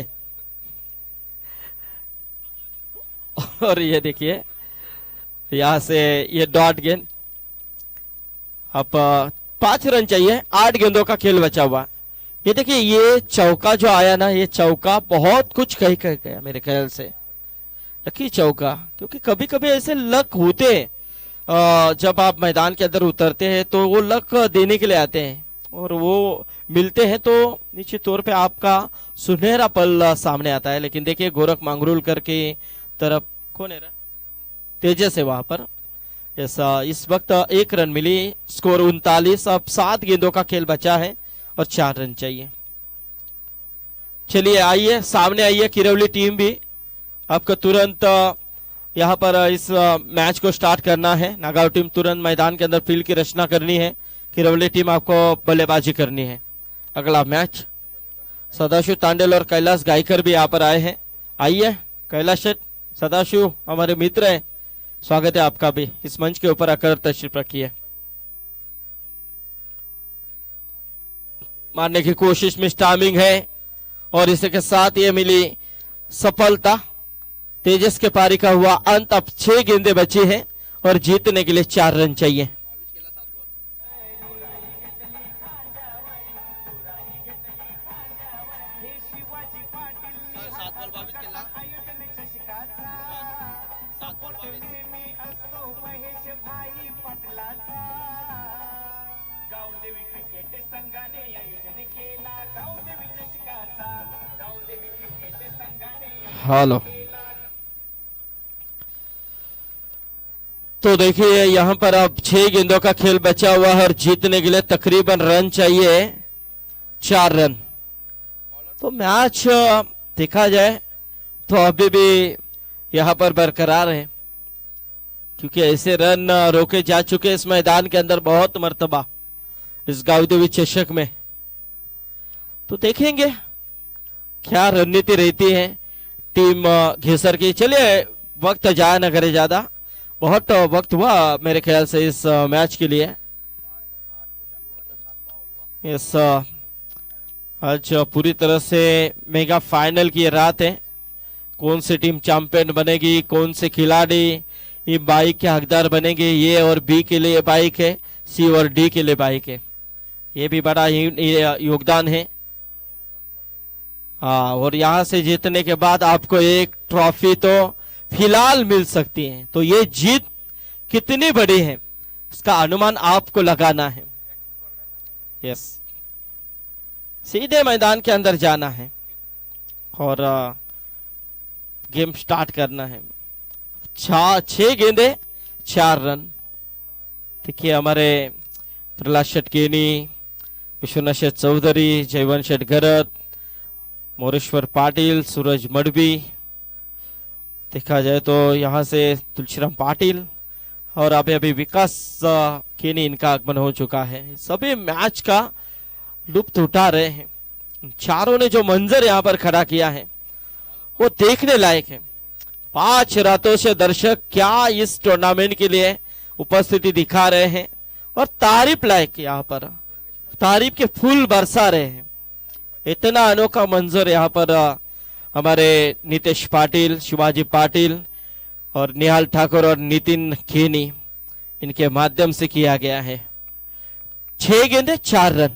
और ये देखिए यहां से ये डॉट गेंद। अब 5 रन चाहिए, 8 गेंदों का खेल बचा हुआ। ये देखिए ये चौका जो आया ना, ये चौका बहुत कुछ कह गया मेरे ख्याल से, लकी चौका। क्योंकि कभी कभी ऐसे लक होते हैं, जब आप मैदान के अंदर उतरते हैं तो वो लक देने के लिए आते हैं और वो मिलते हैं तो निश्चित तौर पे आपका सुनहरा पल सामने आता है। लेकिन देखिए गोरख मांगरूल करके तरफ कौन है, तेजस है वहां पर। ऐसा इस वक्त 1 रन मिली, स्कोर 39। अब 7 गेंदों का खेल बचा है और 4 रन चाहिए। चलिए आइए सामने आइए, किरौली टीम भी आपका तुरंत यहाँ पर इस मैच को स्टार्ट करना है। नागांव टीम तुरंत मैदान के अंदर फील्ड की रचना करनी है, किरौली टीम आपको बल्लेबाजी करनी है। अगला मैच सदाशिव तांडेल और कैलाश गायकर भी यहाँ पर आए हैं। आइए कैलाश शेठ, सदाशिव हमारे मित्र हैं, स्वागत है आपका भी, इस मंच के ऊपर आकर तशरीफ रखिए। मारने की कोशिश में स्टार्मिंग है और इसके साथ ये मिली सफलता। तेजस के पारी का हुआ अंत। अब 6 गेंदें बची हैं और जीतने के लिए 4 रन चाहिए। हेलो, तो देखिए यहाँ पर अब 6 गेंदों का खेल बचा हुआ है और जीतने के लिए तकरीबन रन चाहिए 4 रन। तो मैच देखा जाए तो अभी भी यहाँ पर बरकरार है, क्योंकि ऐसे रन रोके जा चुके इस मैदान के अंदर बहुत मर्तबा इस गावदेवी चषक में। तो देखेंगे क्या रणनीति रहती है टीम घेसर की। चलिए वक्त जाया न करे ज्यादा, बहुत वक्त हुआ मेरे ख्याल से इस मैच के लिए। इस आज पूरी तरह से मेगा फाइनल की रात है। कौन सी टीम चैंपियन बनेगी, कौन से खिलाड़ी ये बाइक के हकदार बनेंगे, ए और बी के लिए बाइक है, सी और डी के लिए बाइक है, ये भी बड़ा योगदान है। और यहां से जीतने के बाद आपको एक ट्रॉफी तो फिलहाल मिल सकती है। तो ये जीत कितनी बड़ी है इसका अनुमान आपको लगाना है। यस, सीधे मैदान के अंदर जाना है और गेम स्टार्ट करना है। 6 गेंदे 4 रन। देखिए हमारे प्रहलाद शेटकेनी, विश्वनाथ शेठ चौधरी, जयवंत शेठ गरत, मोरेश्वर पाटिल, सूरज मडवी, देखा जाए तो यहाँ से तुलसीराम पाटिल और अभी विकास केनी इनका आगमन हो चुका है। सभी मैच का लुत्फ उठा रहे हैं। चारों ने जो मंजर यहाँ पर खड़ा किया है वो देखने लायक है। 5 रातों से दर्शक क्या इस टूर्नामेंट के लिए उपस्थिति दिखा रहे हैं और तारीफ लायक, यहाँ पर तारीफ के फूल बरसा रहे हैं। इतना अनोखा मंजर यहाँ पर हमारे नितेश पाटिल, शिवाजी पाटिल और निहाल ठाकुर और नितिन खेनी इनके माध्यम से किया गया है। 6 गेंदे 4 रन।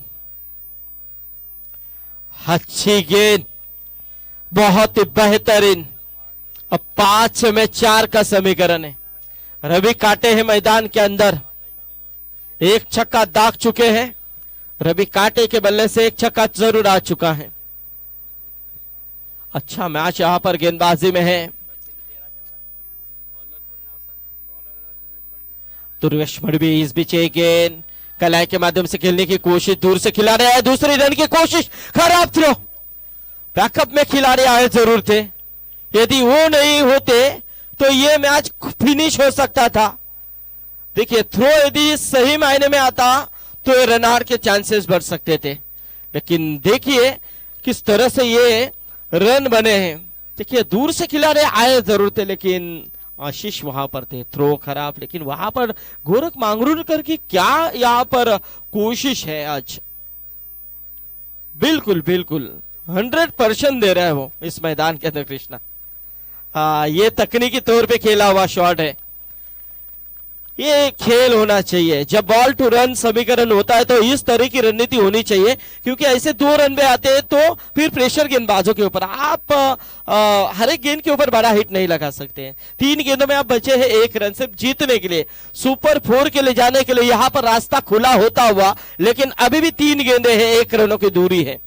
अच्छी गेंद, बहुत ही बेहतरीन। अब 5 में 4 का समीकरण है। रवि काटे हैं मैदान के अंदर, एक छक्का दाग चुके हैं। रवि काटे के बल्ले से एक छक्का जरूर आ चुका है। अच्छा मैच यहां पर गेंदबाजी में है। दुर्वेश मडवी, इस बीच एक गेंद कलाई के माध्यम से खेलने की कोशिश, दूर से खिलाड़ी आए, दूसरी रन की कोशिश, खराब थ्रो। बैकअप में खिलाड़ी आए जरूर थे, यदि वो नहीं होते तो ये मैच फिनिश हो सकता था। देखिए थ्रो यदि सही मायने में आता तो ये रन आउट के चांसेस बढ़ सकते थे, लेकिन देखिए किस तरह से ये रन बने हैं। देखिए दूर से खिलाड़ी आए जरूर थे, लेकिन आशीष वहां पर थे। थ्रो खराब, लेकिन वहां पर गोरख मांगरूलकर की क्या यहाँ पर कोशिश है आज। बिल्कुल बिल्कुल 100% दे रहा है वो इस मैदान के अंदर कृष्णा। ये तकनीकी तौर पे खेला हुआ शॉट है। ये खेल होना चाहिए। जब बॉल टू रन समीकरण होता है तो इस तरह की रणनीति होनी चाहिए, क्योंकि ऐसे 2 रन में आते हैं तो फिर प्रेशर गेंदबाजों के ऊपर। आप हर एक गेंद के ऊपर बड़ा हिट नहीं लगा सकते हैं। 3 गेंदों में आप बचे हैं 1 रन से जीतने के लिए, सुपर 4 के लिए जाने के लिए यहाँ पर रास्ता खुला होता हुआ, लेकिन अभी भी 3 गेंदे हैं, 1 रनों की दूरी है।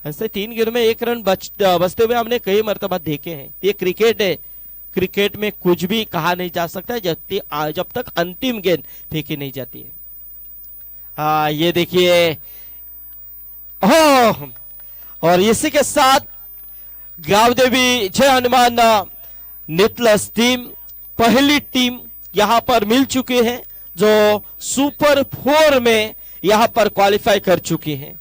ऐसे 3 गेंदों में 1 रन बचते हुए हमने कई मरतबा देखे हैं। ये क्रिकेट है, क्रिकेट में कुछ भी कहा नहीं जा सकता जब तक अंतिम गेंद फेंकी नहीं जाती है। ये देखिए और इसी के साथ गावदेवी जय हनुमान नितलस टीम पहली टीम यहां पर मिल चुकी है, जो सुपर 4 में यहां पर क्वालिफाई कर चुकी है।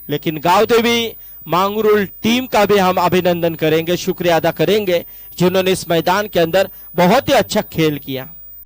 लेकिन गावदेवी मांगरूल टीम का भी हम अभिनंदन करेंगे, शुक्रिया अदा करेंगे, जिन्होंने इस मैदान के अंदर बहुत ही अच्छा खेल किया।